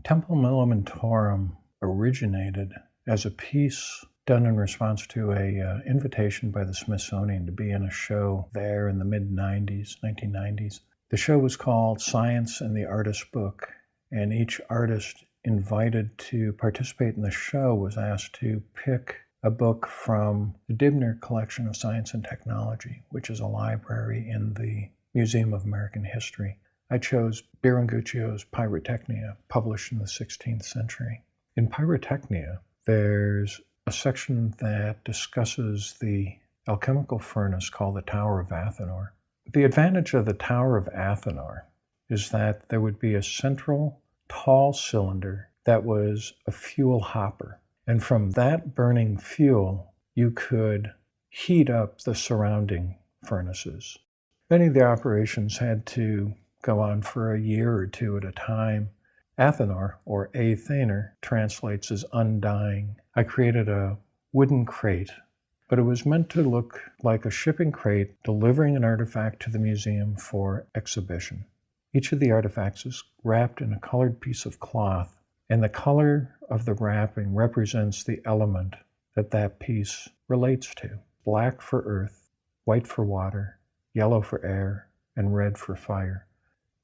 Templum Elementorum originated as a piece done in response to a invitation by the Smithsonian to be in a show there in the mid-90s, 1990s. The show was called Science and the Artist's Book, and each artist invited to participate in the show was asked to pick a book from the Dibner Collection of Science and Technology, which is a library in the Museum of American History. I chose Biringuccio's Pyrotechnia, published in the 16th century. In Pyrotechnia, there's a section that discusses the alchemical furnace called the Tower of Athenor. The advantage of the Tower of Athenor is that there would be a central tall cylinder that was a fuel hopper. And from that burning fuel, you could heat up the surrounding furnaces. Many of the operations had to go on for a year or two at a time. Athenor, or Athenor, translates as undying. I created a wooden crate, but it was meant to look like a shipping crate delivering an artifact to the museum for exhibition. Each of the artifacts is wrapped in a colored piece of cloth, and the color of the wrapping represents the element that that piece relates to. Black for earth, white for water, yellow for air, and red for fire.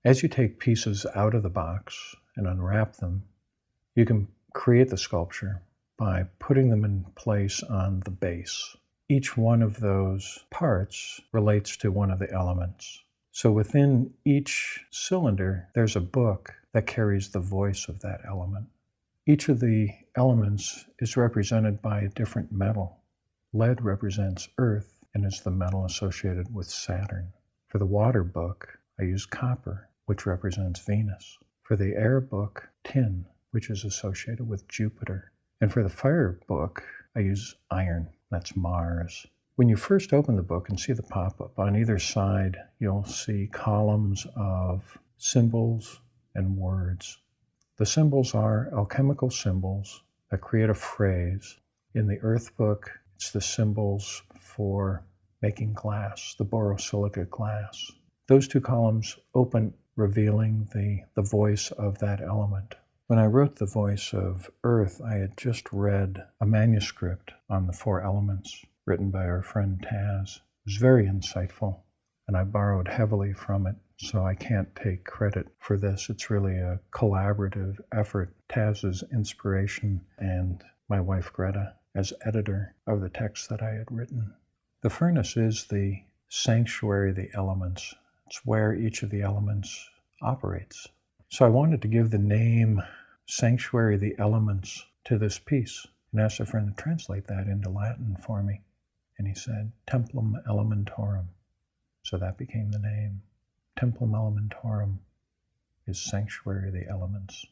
As you take pieces out of the box and unwrap them, you can create the sculpture by putting them in place on the base. Each one of those parts relates to one of the elements. So within each cylinder, there's a book that carries the voice of that element. Each of the elements is represented by a different metal. Lead represents Earth and is the metal associated with Saturn. For the water book, I use copper, which represents Venus. For the air book, tin, which is associated with Jupiter. And for the fire book, I use iron, that's Mars. When you first open the book and see the pop-up, on either side, you'll see columns of symbols and words. The symbols are alchemical symbols that create a phrase. In the earth book, it's the symbols for making glass, the borosilicate glass. Those two columns open, revealing the voice of that element. When I wrote the voice of Earth, I had just read a manuscript on the four elements written by our friend Taz. It was very insightful, and I borrowed heavily from it, so I can't take credit for this. It's really a collaborative effort. Taz's inspiration and my wife Greta as editor of the text that I had written. The furnace is the sanctuary of the elements. It's where each of the elements operates. So I wanted to give the name Sanctuary of the Elements to this piece and asked a friend to translate that into Latin for me. And he said, Templum Elementorum. So that became the name. Templum Elementorum is Sanctuary of the Elements.